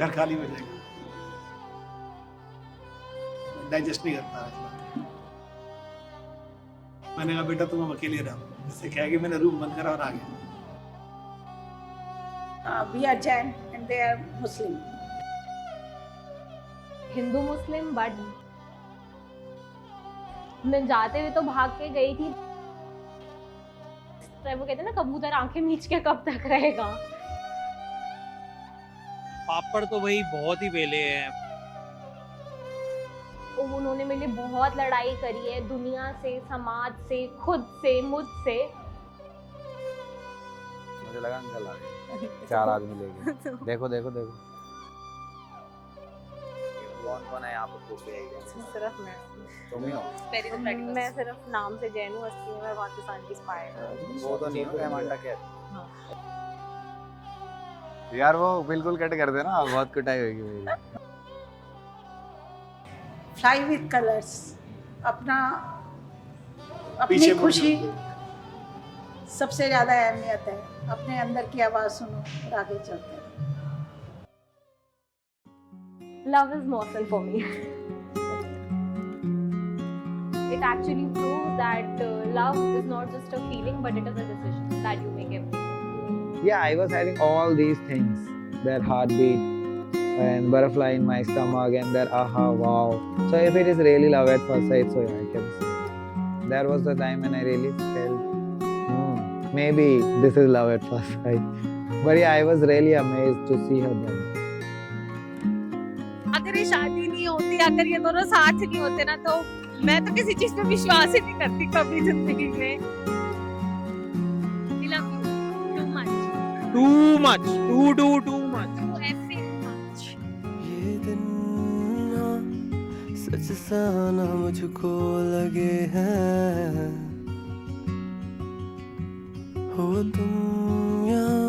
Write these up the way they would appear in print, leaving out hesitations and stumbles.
घर खाली हो जाएगा, डाइजेस्ट नहीं कर पा रहा। मैंने कहा बेटा तुम अब अकेले रहो, इससे क्या है कि मैंने रूम बंद करा और आ गया। We are Jain and they are Muslim. Hindu Muslim, but मैं जाते हुए तो भाग के गई थी। वो कहते हैं ना, कबूतर आंखें मीच के कब तक रहेगा। पापड़ तो वही बहुत ही बेले हैं। उन्होंने मेरे लिए बहुत लड़ाई करी है, दुनिया से, समाज से, खुद से, मुझसे। मुझे लगा अंकल आ गए, 4 आदमी लेके। देखो देखो देखो कौन है यहाँ पर? सिर्फ मैं। तुम ही हो? मैं सिर्फ नाम से जैन हूँ, असली में मैं पाकिस्तान की स्पाई हूँ। वो तो नहीं हो एमांडा कैट। यार वो बिल्कुल कट कर देना, बहुत कुटाई होगी मेरी। Fly with colors. अपनी पीछे खुशी सबसे ज्यादा अहमियत है। अपने अंदर की आवाज सुनो और आगे चलते हैं। Love is morsel for me. It actually proves that love is not just a feeling, but it is a decision that you make every day. Yeah, I was having all these things, that heartbeat and butterfly in my stomach and that aha wow. So if it is really love at first sight, so yeah, I can say that was the time when I really felt maybe this is love at first sight. But yeah, I was really amazed to see her then. अगर ये शादी नहीं होती, अगर ये दोनों साथ नहीं होते ना, तो मैं तो किसी चीज पे विश्वास ही नहीं करती कभी जिंदगी में। I love you too much. Too much, too much. Too effing much. ये दिन ना सच सा ना मुझको लगे हैं, हो तुम यहाँ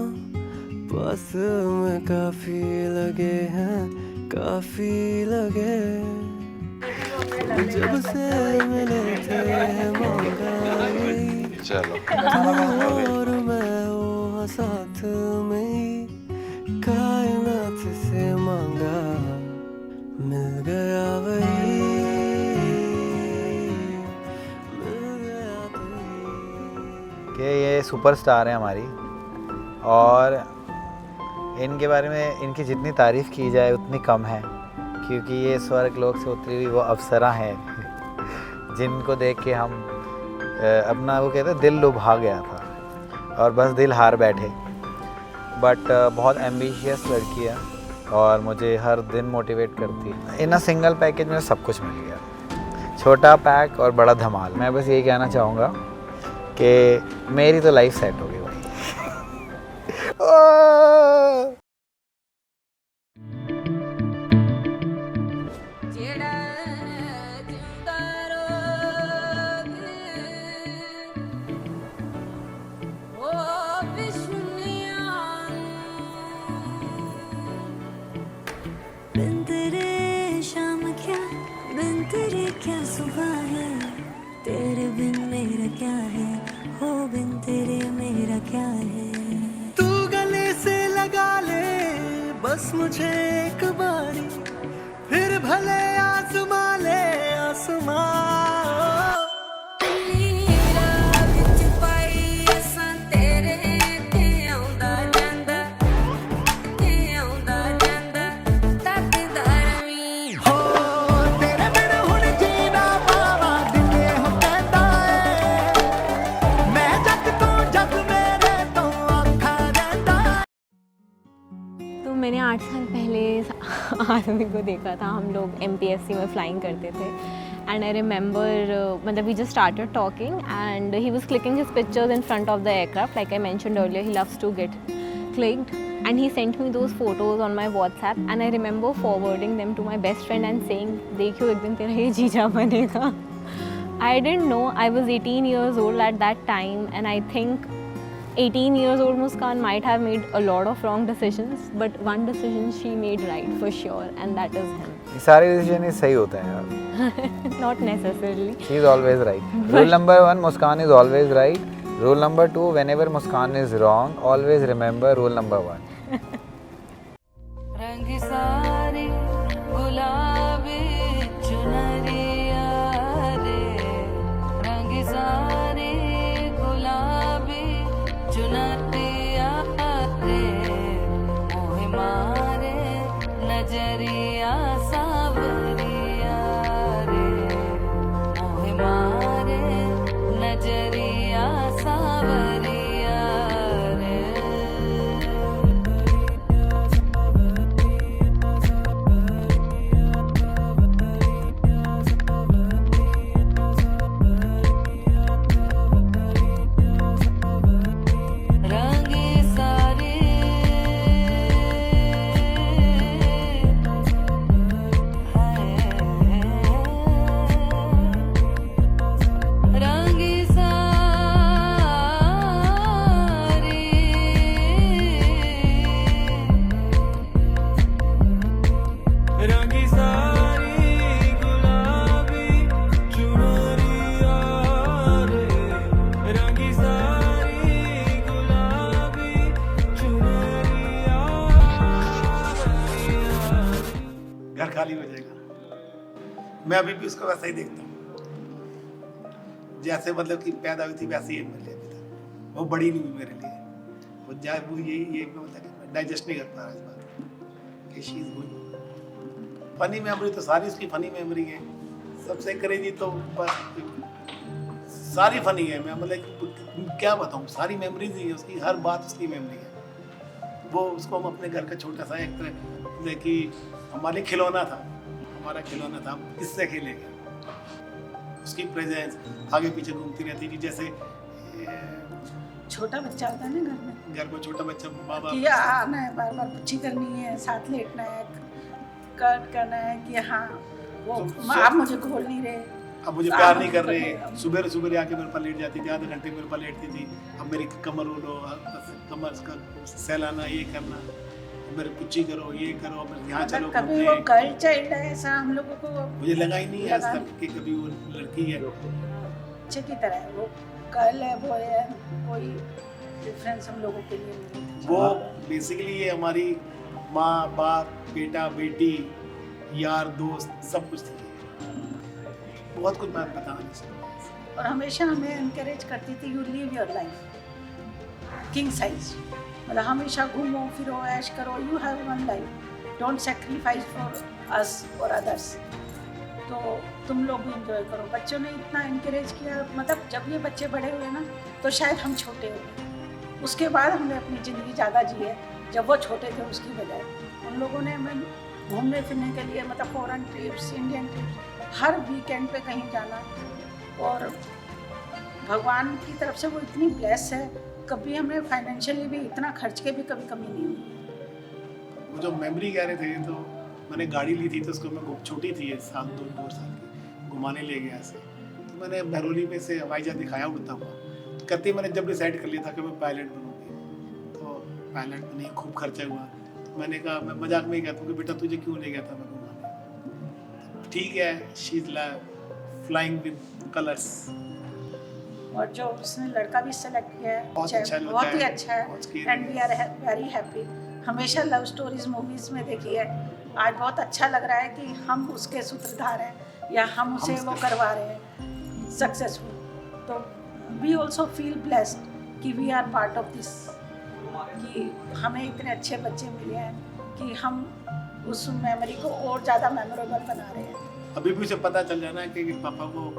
पास में काफी लगे हैं, काफी लगे। जब से मिले थे मंगाई, और मैं वो साथ में कायनात से मांगा, मिल गया वही, मिल गया वही। कि ये सुपरस्टार हैं हमारी, और इनके बारे में इनकी जितनी तारीफ़ की जाए उतनी कम है, क्योंकि ये स्वर्ग लोक से उतरी हुई वो अप्सरा हैं जिनको देख के हम अपना वो कहते हैं दिल लुभा गया था, और बस दिल हार बैठे। बट बहुत एम्बिशियस लड़की है और मुझे हर दिन मोटिवेट करती है। इन अ सिंगल पैकेज में सब कुछ मिल गया, छोटा पैक और बड़ा धमाल। मैं बस यही कहना चाहूँगा कि मेरी तो लाइफ सेट हो गई भाई। बिन तेरे शाम क्या, बिन तेरे क्या सुबह है, तेरे बिन मेरा क्या है, हो बिन तेरे मेरा क्या है। तू गले से लगा ले बस मुझे एक बारी, फिर भले आसमां ले आसमां। मैंने 8 साल पहले आदमी को देखा था, हम लोग MPSC में फ्लाइंग करते थे, एंड आई रिमेंबर मतलब we just started talking and he was clicking his pictures in front of the aircraft, like I mentioned earlier, he loves to get clicked, and he sent me those photos on my WhatsApp, and I remember forwarding them to my best friend and saying, देखियो एक दिन तेरा ये जीजा बनेगा। I didn't know, I was 18 years old at that time, and I think 18 years old Muskan might have made a lot of wrong decisions, but one decision she made right for sure, and that is him. सारे decision ही सही होते हैं यार। Not necessarily. She is always right. Rule number 1, Muskan is always right. Rule number 2, whenever Muskan is wrong, always remember rule number 1. रंग सा मैं अभी भी उसको वैसा ही देखता हूँ, जैसे मतलब कि पैदा हुई थी वैसे ही है मेरे लिए अभी तक। वो बड़ी नहीं हुई मेरे लिए, वो ये मतलब कि मैं डाइजेस्ट नहीं कर पा रहा इस बात कि she is good. Funny memory तो सारी उसकी फनी मेमोरी है, सबसे क्रेजी तो बस सारी फनी है। मैं मतलब क्या बताऊँ, सारी मेमोरीज ही है उसकी, हर बात उसकी मेमोरी है। वो उसको हम अपने घर का छोटा सा एक तरह कि हमारे खिलौना था, हमारा खिलौना था, हम किससे खेलेंगे। उसकी प्रेजेंस आगे पीछे घूमती रहती थी, जैसे छोटा बच्चा होता है ना घर में छोटा बच्चा बाबा कि आना है, बार बार पुच्छी करनी है, साथ लेटना है, कट करना है कि हाँ वो आप मुझे खोल नहीं रहे, अब मुझे प्यार नहीं कर रहे। सुबह सुबह आके मेरे पास लेट जाती थी, आधे घंटे मेरे पास लेटती थी। अब मेरी कमर उड़ो, कमर का सहलाना, ये करना, मेरे पुच्छी करो, ये करो, यहाँ चलो। कभी वो गर्ल चाइल्ड है ऐसा हम लोगों को मुझे लगा ही नहीं है आज तक कि कभी वो लड़की है। बच्चे की तरह है वो, गर्ल है बॉय है, कोई डिफरेंस हम लोगों के लिए नहीं। वो बेसिकली ये हमारी माँ बाप बेटा बेटी यार दोस्त सब कुछ थी, बहुत कुछ मैं बता नहीं सकता। और हमेशा हमें एनकरेज करती थी, you live your life king size, मतलब हमेशा घूमो फिरो ऐश करो, you have one life, don't sacrifice for us और अदर्स, तो तुम लोग भी इंजॉय करो। बच्चों ने इतना इनकरेज किया, मतलब जब ये बच्चे बड़े हुए ना तो शायद हम छोटे हो गए, उसके बाद हमने अपनी ज़िंदगी ज़्यादा जी है, जब वो छोटे थे उसकी बजाय उन लोगों ने हमें घूमने फिरने के लिए, मतलब फॉरेन ट्रिप्स, इंडियन ट्रिप्स, हर वीकेंड पे कहीं जाना। और भगवान की तरफ से वो इतनी ब्लेस है, कभी हमें फाइनेंशियली भी इतना खर्च के भी कभी कमी नहीं हुई। वो जो मेमोरी कह रहे थे, तो मैंने गाड़ी ली थी तो उसको मैं छोटी थी, 2 साल की, घुमाने ले गया ऐसे, तो मैंने बहरौली में से हवाई जहाज दिखाया उड़ता हुआ, तो कहते मैंने जब डिसाइड कर लिया था कि मैं पायलट बनूंगी, तो पायलट बनी, खूब खर्चा हुआ। तो मैंने कहा, मैं मजाक में ही कहता हूँ कि बेटा तुझे क्यों ले गया था मैं घुमाने, ठीक है, she is flying with colours. और जो उसने लड़का भी सेलेक्ट किया है बहुत अच्छा बहुत ही अच्छा है, उसकी and we are very happy. हमेशा लव स्टोरीज मूवीज में देखी है, आज बहुत अच्छा लग रहा है कि हम उसके सूत्रधार हैं या हम उसे वो करवा रहे हैं सक्सेसफुल। तो वी ऑल्सो फील ब्लेस्ड कि we are part of this, कि हमें इतने अच्छे बच्चे मिले हैं कि हम उस मेमोरी को और ज़्यादा मेमोरेबल बना रहे हैं। अभी भी उसे पता चल जाना है कि पापा को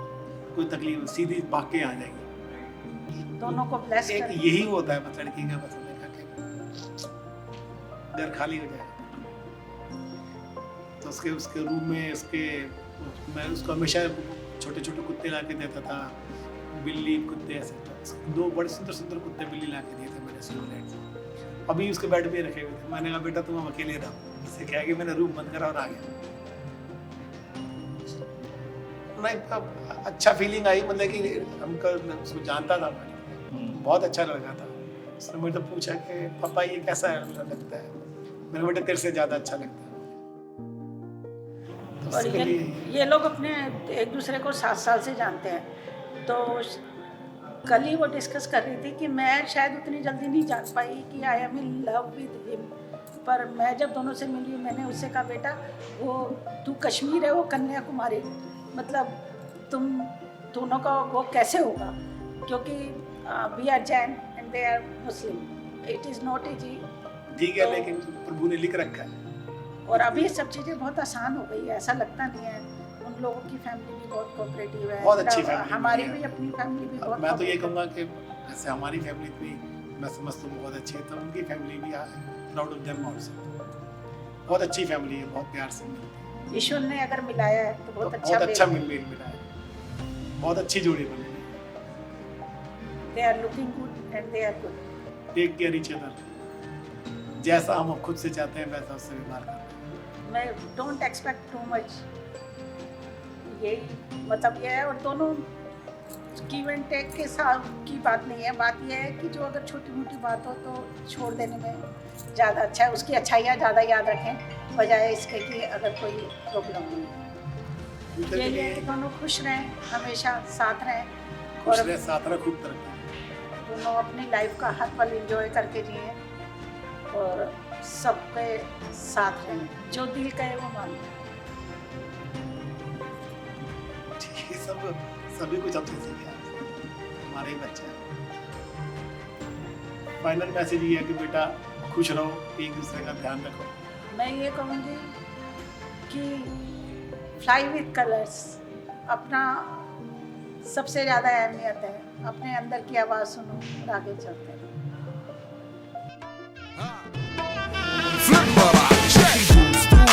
कोई तकलीफ, सीधी भाग के आ जाएगी। दोनों को ब्लेस एक कर, यही होता है बस लड़की का, बस घर खाली हो जाए तो उसके रूम में मैं उसको हमेशा छोटे छोटे कुत्ते ला के देता था, बिल्ली कुत्ते ऐसे 2 बड़े सुंदर सुंदर कुत्ते बिल्ली ला के दिए थे मैंने स्कूल से। अभी उसके बेड पे रखे हुए थे। मैंने कहा बेटा तुम अकेले रहो, इससे क्या है कि मैंने रूम बंद करा और आ गया। नहीं, अच्छा फीलिंग आई, मतलब कि अंकल उसको जानता था, बहुत अच्छा लगा था। उसने मुझे तो पूछा कि पापा ये कैसा है लगता है, मेरे बेटे तेरे से ज़्यादा अच्छा लगता है। तो और ये लोग अपने एक दूसरे को 7 साल से जानते हैं, तो कल ही वो डिस्कस कर रही थी कि मैं शायद उतनी जल्दी नहीं जान पाई कि I am in love with him, पर मैं जब दोनों से मिली मैंने उससे कहा बेटा वो तू कश्मीर है वो कन्याकुमारी, मतलब तुम दोनों का वो कैसे होगा, क्योंकि we are Jain and they are Muslim, it is not easy. ठीक है, लेकिन प्रभु ने लिख रखा है। और अभी सब चीज़ें बहुत आसान हो गई है, ऐसा लगता नहीं है। उन लोगों की फैमिली भी बहुत कोऑपरेटिव है, बहुत अच्छी फैमिली, हमारी भी अपनी फैमिली भी बहुत। मैं तो ये कहूँगा कि जैसे हमारी फैमिली इतनी मैं समझता हूँ बहुत अच्छी है, तो उनकी फैमिली भी प्राउड ऑफ देम आल्सो। बहुत अच्छी फैमिली है, बहुत प्यार से मिलती है। ईश्वर ने अगर मिलाया है तो बहुत अच्छा मेल मिला है, बहुत अच्छी जोड़ी बनी है। They are looking good and they are good. Take care each other, जैसा हम खुद से चाहते हैं वैसा उससे व्यवहार करते हैं। मैं डोंट एक्सपेक्ट टू मच, यही मतलब ये है। और दोनों गिव एंड टेक के साथ की बात नहीं है, बात यह है कि जो अगर छोटी मोटी बात हो तो छोड़ देने में ज़्यादा अच्छा है, उसकी अच्छाइयाँ ज़्यादा याद रखें बजाय इसके कि अगर कोई प्रॉब्लम हो। ये लिए कि दोनों खुश रहें, हमेशा साथ रहें और साथ रह, खूब तरक्की। दोनों अपनी लाइफ का हर पल एंजॉय करके जिए और सबके साथ रहें, जो दिल कहे वो मानो। सभी कुछ हमसे सीखे हमारे ही बच्चे हैं। फाइनल मैसेज ये है कि बेटा खुश रहो, एक दूसरे का ध्यान रखो। मैं ये कहूँगी कि फ्लाई विथ कलर्स अपना सबसे ज़्यादा अहमियत है। अपने अंदर की आवाज़ सुनो और आगे चलते रहो।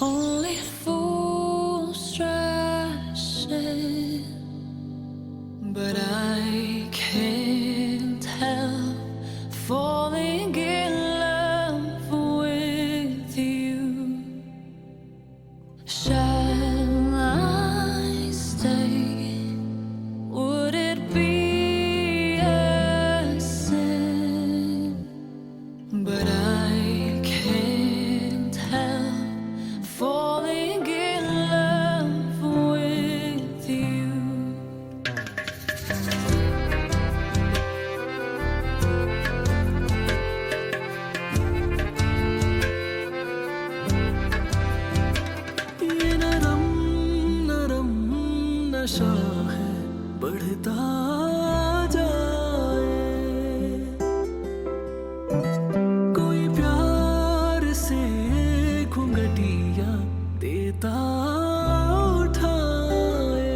Only fools rushing, but I can't help falling in love with you. Shall I stay? Would it be a sin? But I can't help falling in love with you. ये नरम नरम नशा है बढ़ता जाए कोई प्यार से घुंघटिया देता उठाए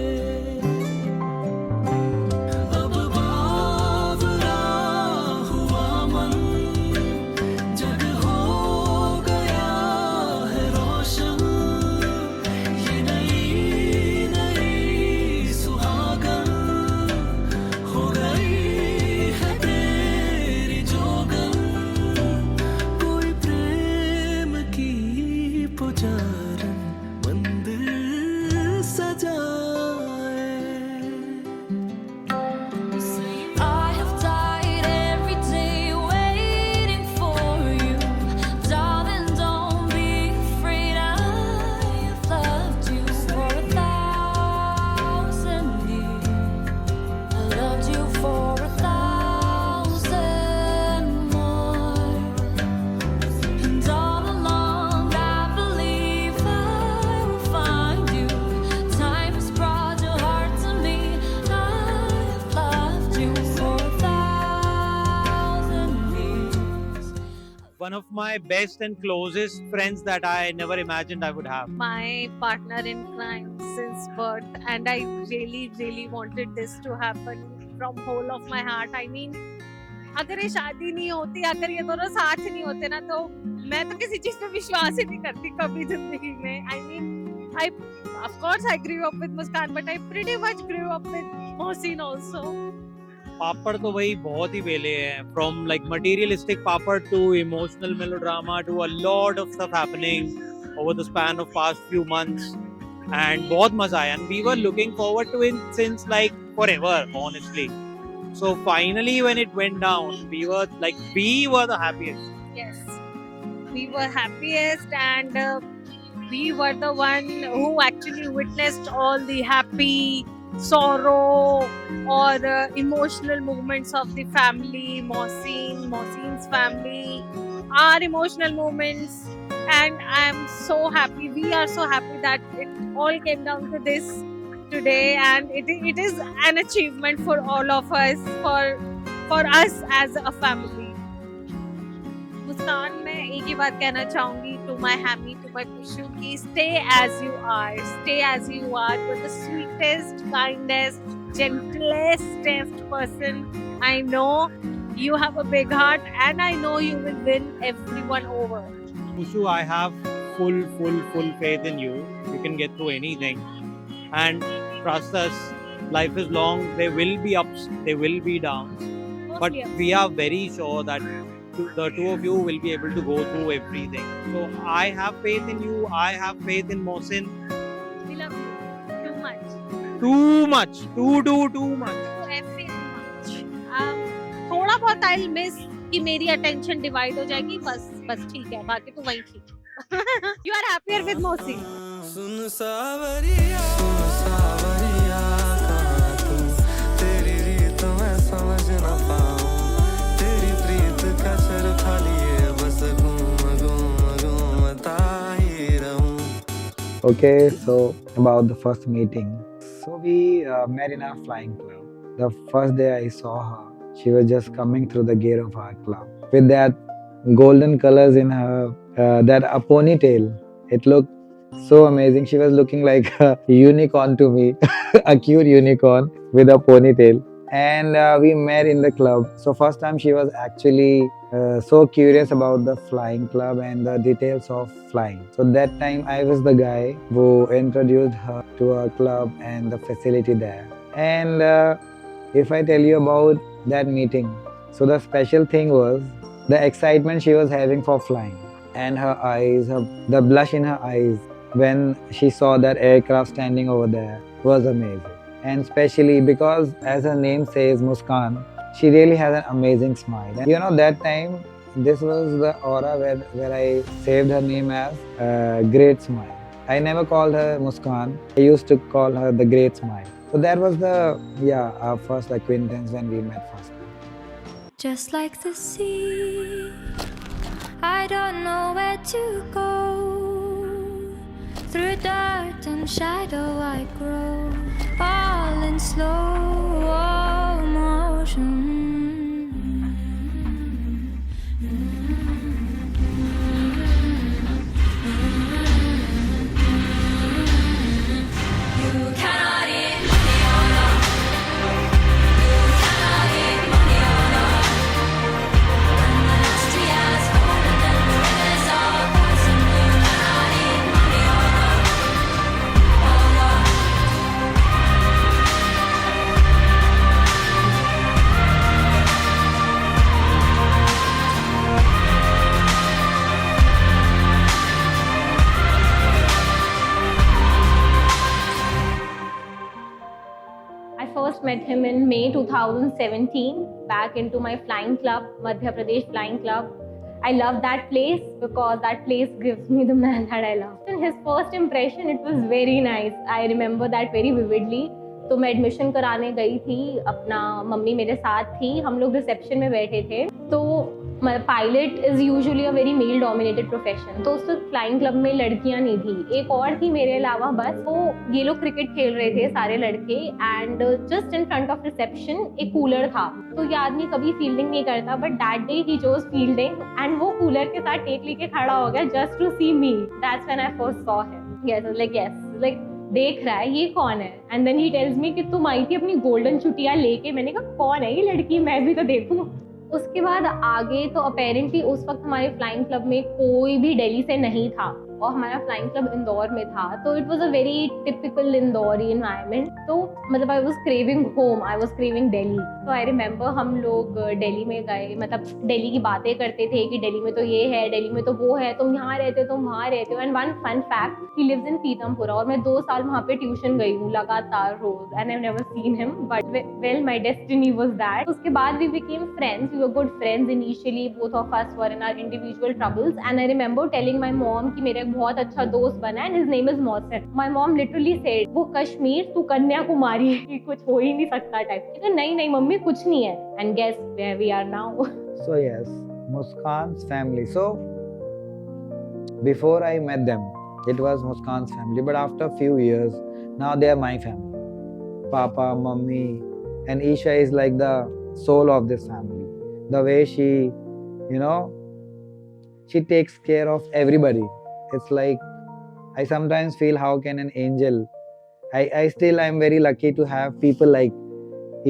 अब बावरा हुआ मन जग हो गया है रोशन ये नई नई सुहागन हो गई है तेरी जोगन कोई प्रेम की पुजारन मंदिर सजाए I have died every day waiting for you, darling. Don't be afraid. I have loved you for 1,000 years. I loved you for 1,000 more. And all along I believe I will find you. Time has brought your heart to me. I've loved you for 1,000 years. One of my best and closest friends that I never imagined I would have. My partner in crime since birth, and I really wanted this to happen from whole of my heart. I mean, अगर ये शादी नहीं होती, अगर ये दोनों साथ नहीं होते ना, तो मैं तो किसी चीज पे विश्वास ही नहीं करती कभी जिंदगी में. I mean, of course I grew up with Muskan, but I pretty much grew up with Mohsin also. पापड़ तो वही बहुत ही वेले हैं, from like materialistic papad to emotional melodrama to a lot of stuff happening over the span of past few months, and बहुत मजा आया, and we were looking forward to it since like forever, honestly. So finally when it went down, we were the happiest. Yes, we were happiest, and we were the one who actually witnessed all the happy, sorrow, or emotional moments of the family, Mohsin's family, our emotional moments, and I am so happy. We are so happy that it all came down to this today, and it is an achievement for all of us, for us as a family. मुस्कान, मैं एक ही बात कहना चाहूंगी to my Hammy, to my Pishu, कि stay as you are. You're the sweetest, kindest, gentlest person. I know you have a big heart, and I know you will win everyone over. Mushu, I have full faith in you. You can get through anything, and trust us, life is long. There will be ups, there will be downs, but Mostly ups. we are very sure that the two of you will be able to go through everything. So I have faith in you. I have faith in Mohsin. We love you too much. Too much, too much. So ऐसे too much. थोड़ा बहुत I'll miss कि मेरी attention divide हो जाएगी, बस ठीक है, बाकी तो वही ठीक. You are happier with Mohsin. सुन सावरिया कहाँ तू, तेरी रीत मैं समझ न पाऊं, तेरी प्रीत का चरखा लिए बस घूमता ही रहूं. Okay, so about the first meeting. So we met in our flying club. The first day I saw her, she was just coming through the gate of our club with that golden colors in her, that a ponytail. It looked so amazing. She was looking like a unicorn to me, a cute unicorn with a ponytail. And we met in the club. So first time she was actually so curious about the flying club and the details of flying. So that time I was the guy who introduced her to our club and the facility there. And if I tell you about that meeting, so the special thing was the excitement she was having for flying, and her eyes, the blush in her eyes when she saw that aircraft standing over there was amazing. And especially because, as her name says, Muskan, she really has an amazing smile. And you know, that time, this was the aura where I saved her name as Great Smile. I never called her Muskan. I used to call her the Great Smile. So that was our first acquaintance when we met first time. Just like the sea, I don't know where to go. Through dirt and shadow I grow, all in slow motion. You cannot eat money on us. You cannot eat money on us. When the Austria's older than the rivers are passing, you cannot eat money on us. On us. I first met him in May 2017 back into my flying club, Madhya Pradesh Flying Club. I love that place because that place gives me the man that I love. In his first impression, it was very nice. I remember that very vividly. तो मैं admission कराने गई थी, अपना mummy मेरे साथ थी, हम लोग रिसेप्शन में बैठे थे. तो pilot is usually a very male dominated profession. तो उस वक्त फ्लाइंग क्लब में लड़कियां नहीं थी, एक और थी मेरे अलावा बस. तो ये लोग क्रिकेट खेल रहे थे सारे लड़के, and just in front of reception एक कूलर था. तो ये आदमी कभी फील्डिंग नहीं करता, but that day he chose fielding, and वो कूलर के साथ टेक लेके खड़ा हो गया just to see me. That's when I first saw him. Yes like देख रहा है ये कौन है. And then he tells me कि तुम आई थी अपनी गोल्डन छुट्टियां लेके. मैंने कहा कौन है ये लड़की, मैं भी तो देखूं. उसके बाद आगे तो अपेरेंटली उस वक्त हमारे फ्लाइंग क्लब में कोई भी दिल्ली से नहीं था, और हमारा फ्लाइंग क्लब इंदौर में था. तो it was a very typical Indori environment. तो मतलब I was craving home, I was craving Delhi. तो आई रिमेंबर हम लोग दिल्ली में गए, मतलब दिल्ली की बातें करते थे कि दिल्ली में तो ये है, दिल्ली में तो वो है, तुम यहाँ रहते हो, तुम वहाँ रहते हो. And one fun fact, he lives in Pitampura, और मैं 2 साल वहाँ पे ट्यूशन गई हूँ लगातार रोज. And I have never seen him, but well my destiny was that. उसके बाद we became friends. We were good friends initially. Both of us were in our individual troubles. And I remember telling my mom कि मेरा एक बहुत अच्छा दोस्त बना है, his name is Mohsin. My mom literally said, वो कश्मीर तू कन्याकुमारी, कुछ हो ही नहीं सकता टाइप. नहीं मम्मी कुछ नहीं है. And guess where we are now. So yes, Muskan's family. So before I met them, it was Muskan's family. But after a few years, now they are my family. Papa, Mummy, and Isha is like the soul of this family. The way she, she takes care of everybody. It's like I sometimes feel how can an angel. I'm very lucky to have people like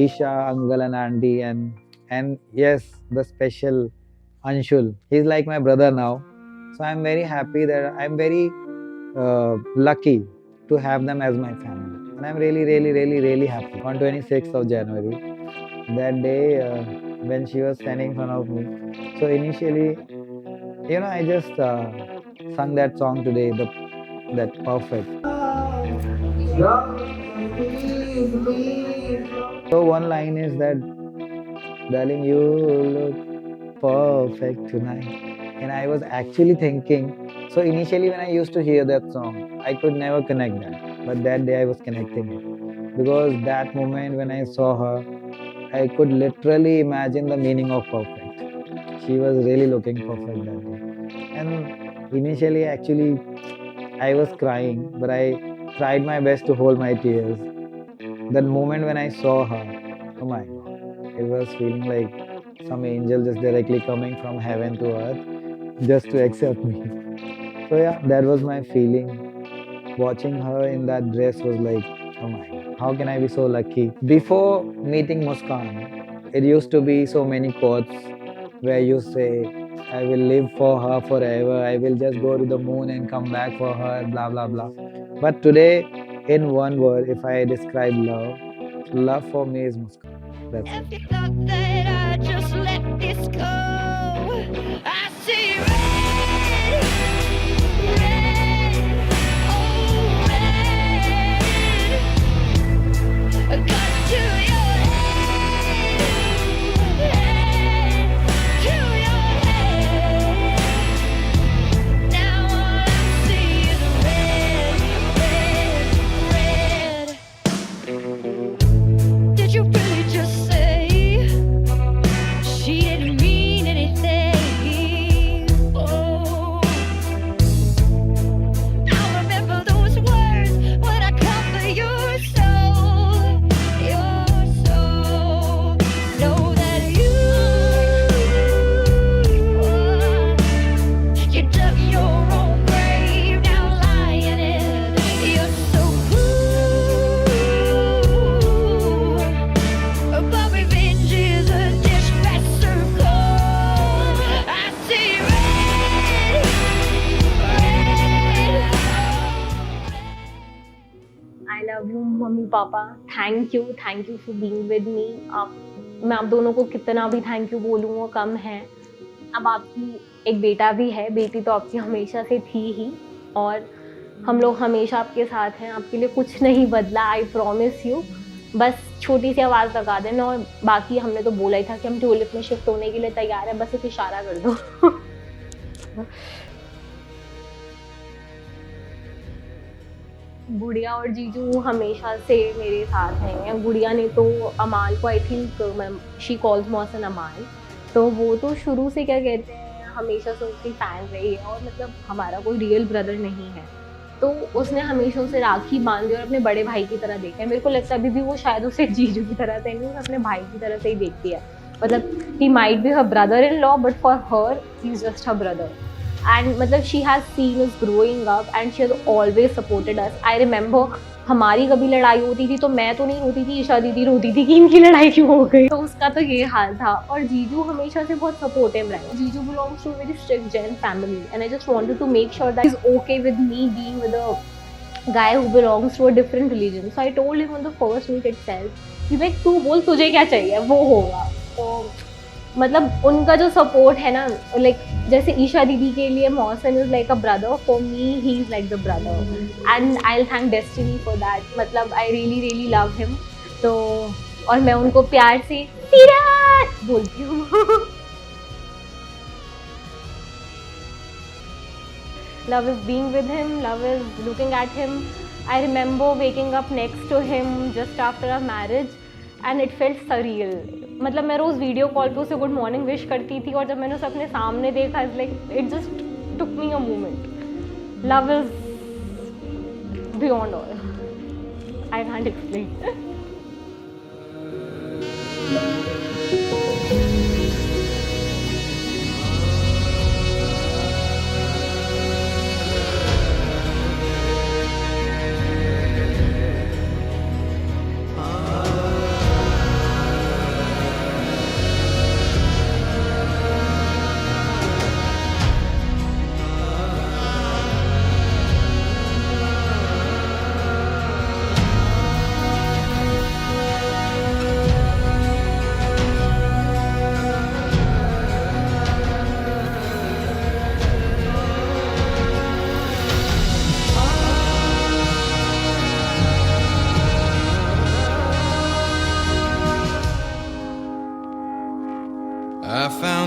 Isha, uncle and auntie, and yes, the special Anshul. He's like my brother now. So I'm very happy that I'm very lucky to have them as my family. And I'm really happy. On 26th of January, that day when she was standing in front of me. So initially, I just sung that song today, that Perfect. So one line is that, darling, you look perfect tonight. And I was actually thinking, so initially when I used to hear that song, I could never connect that. But that day I was connecting it. Because that moment when I saw her, I could literally imagine the meaning of perfect. She was really looking perfect that day. And initially, actually, I was crying, but I tried my best to hold my tears. That moment when I saw her, oh my God, it was feeling like some angel just directly coming from heaven to earth just to accept me. So yeah, that was my feeling. Watching her in that dress was like, oh my God, how can I be so lucky? Before meeting Muskan, it used to be so many quotes where you say, I will live for her forever, I will just go to the moon and come back for her, blah blah blah. But today, in one word, if I describe love for me is Muskan. That's it. If you thought that I just let this go, I see red, red, oh red. Got to your head, to your head. Now all I see is red, red, red. Did you really just say she didn't mean anything? Oh, I remember those words when I cover your soul, your soul. Know that you dug your own grave, now lying in it. You're so cruel. But revenge is a dish best served cold. I see red, red. I love you, mummy papa. Thank you for being with me. मैं आप दोनों को कितना भी thank you बोलूँ वो कम है. अब आपकी एक बेटा भी है, बेटी तो आपकी हमेशा से थी ही, और हम लोग हमेशा आपके साथ हैं. आपके लिए कुछ नहीं बदला, आई प्रॉमिस यू. बस छोटी सी आवाज़ लगा देना, और बाकी हमने तो बोला ही था कि हम ट्यूलिप में शिफ्ट होने के लिए तैयार हैं, बस एक इशारा कर दो. गुड़िया और जीजू हमेशा से मेरे साथ हैं. गुड़िया ने तो अमाल को, आई थिंक शी कॉल्स मौसन अमाल, तो वो तो शुरू से क्या कहते हैं, हमेशा से उसकी फ़ैन रही है, और मतलब हमारा कोई रियल ब्रदर नहीं है, तो उसने हमेशा उसे राखी बांधी और अपने बड़े भाई की तरह देखा है. मेरे को लगता है अभी भी वो शायद उसे जीजू की तरह से नहीं, अपने भाई की तरह से ही देखती है. मतलब he might be her brother in law, but for her he is just her brother. And मतलब she has seen us growing up and she has always supported us. I remember हमारी कभी लड़ाई होती थी तो मैं तो नहीं होती थी, ईशा दीदी रोती थी कि इनकी लड़ाई क्यों हो गई, तो उसका तो ये हाल था. और जीजू हमेशा से बहुत सपोर्टिव रहे. जीजू belongs to very strict Jain family, and I just wanted to make sure that is okay with me being with a guy who belongs to a different religion. So I told him on the first meet itself, कि like तू बोल तुझे क्या चाहिए वो होगा. तो मतलब उनका जो सपोर्ट है ना, लाइक जैसे ईशा दीदी के लिए Mohsin is like a brother, for me he is like the brother, and I will thank destiny for that. मतलब आई रियली लव हिम. तो और मैं उनको प्यार से सीरत बोलती हूँ. Love is being with him, love is looking at him. I remember waking up next to him just after our marriage and it felt surreal. मतलब मैं रोज़ वीडियो कॉल पे उसे गुड मॉर्निंग विश करती थी, और जब मैंने उसे अपने सामने देखा, it's like it just took me a moment. Love is beyond all. I can't explain.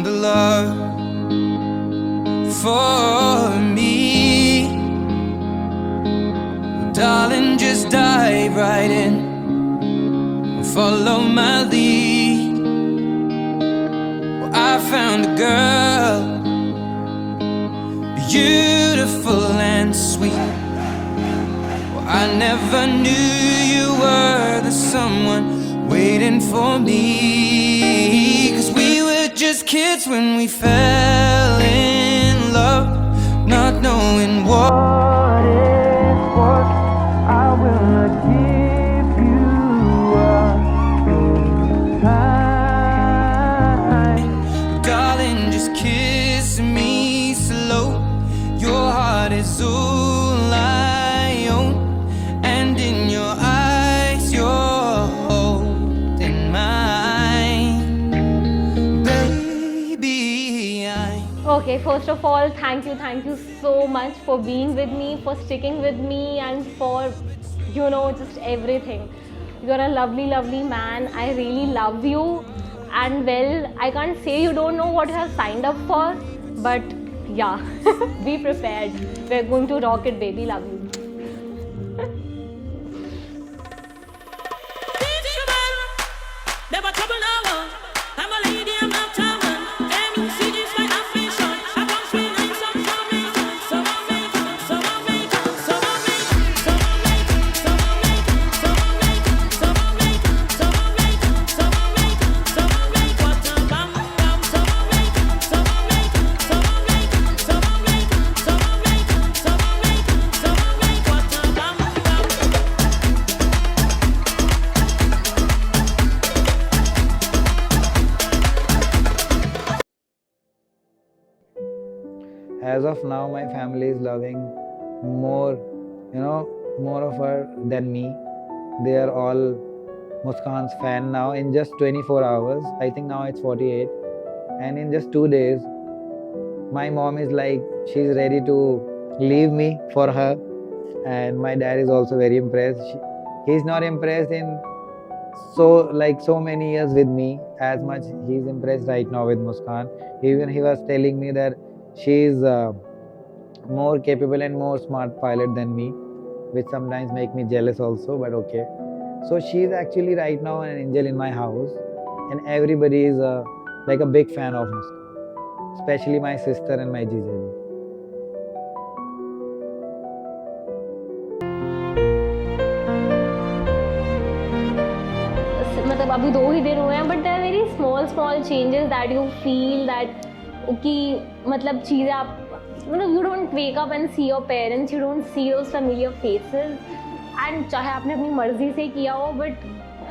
the love for me. Darling, just dive right in and follow my lead. Well, I found a girl, beautiful and sweet. Well, I never knew you were the someone waiting for me. 'Cause we were just kids when we fell in love, not knowing what it was. I will not give you up time. Darling, just kiss me slow. Your heart is all I own, and in your eyes you're holding mine. Baby, Okay, first of all, thank you so much for being with me, for sticking with me, and for, you know, just everything. You're a lovely, lovely man. I really love you. And well, I can't say you don't know what you have signed up for, but yeah, be prepared. We're going to rock it, baby. Love you. Never trouble no one. I'm a lady, I'm not common. Aim, see this like a fish on. I come sweet like some Jamaican. So I make, so I make, so I make, so I make, so I make, so I make, so I make, so I make, so I make, so I make what a bam bam. So I make, so I make, so I make, so I make, so I make, so I make, so I make what a bam bam. As of now, my family is loving more, more of her than me. They are all Muskan's fan now. In just 24 hours, I think now it's 48, and in just 2 days, my mom is like, she's ready to leave me for her, and my dad is also very impressed. He's not impressed in so many years with me as much he's impressed right now with Muskan. Even he was telling me that she's more capable and more smart pilot than me, which sometimes make me jealous also, but okay. So she's actually right now an angel in my house, and everybody is like a big fan of Muskan, especially my sister and my Jijaji. मतलब अभी 2 ही दिन हुए हैं, but there are very small changes that you feel that कि मतलब चीज़ें आप मतलब you don't wake up and see your parents, you don't see those familiar faces, and चाहे आपने अपनी मर्जी से किया हो, बट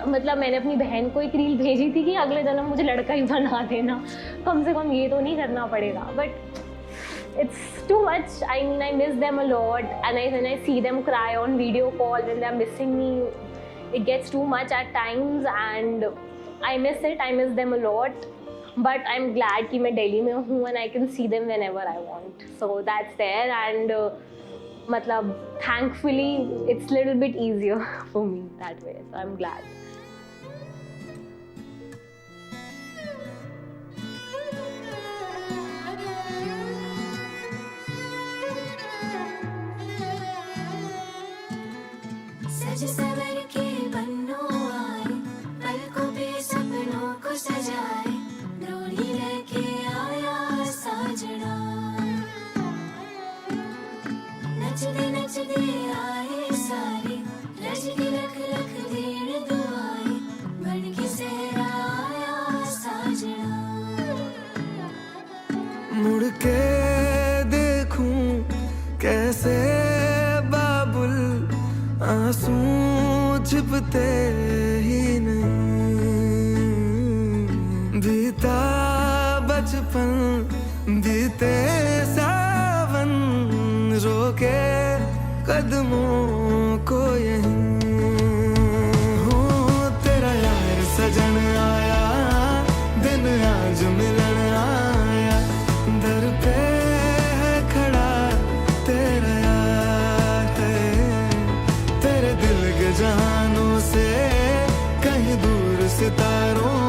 मतलब मैंने अपनी बहन को एक रील भेजी थी कि अगले जन्म मुझे लड़का ही बना देना, कम से कम ये तो नहीं करना पड़ेगा. But it's too much. I mean, I miss them a lot, and when I see them cry on video call when they're missing me, it gets too much at times, and I miss it. I miss them a lot, but I'm glad कि मैं दिल्ली में हूँ and I can see them whenever I want. So that's there, and मतलब thankfully it's a little bit easier for me that way. So I'm glad. सज सवर के बन्नो आए, पलकों पे सपनों को सजाए, डोली लेके आया साजना. नचदे आए सारे, रज के लख लख देण दुआए, बन के सहरा आया साजना. मुड़ के देखूं कैसे बाबुल, आंसू छिपते ही नहीं. बीता बचपन बीते सावन, रोके कदमों को यहीं. हो तेरा यार सजन आया, दिन आज मिलन आया, दर पे है खड़ा तेरा यार है. तेरे दिल के जहानों से कहीं दूर सितारों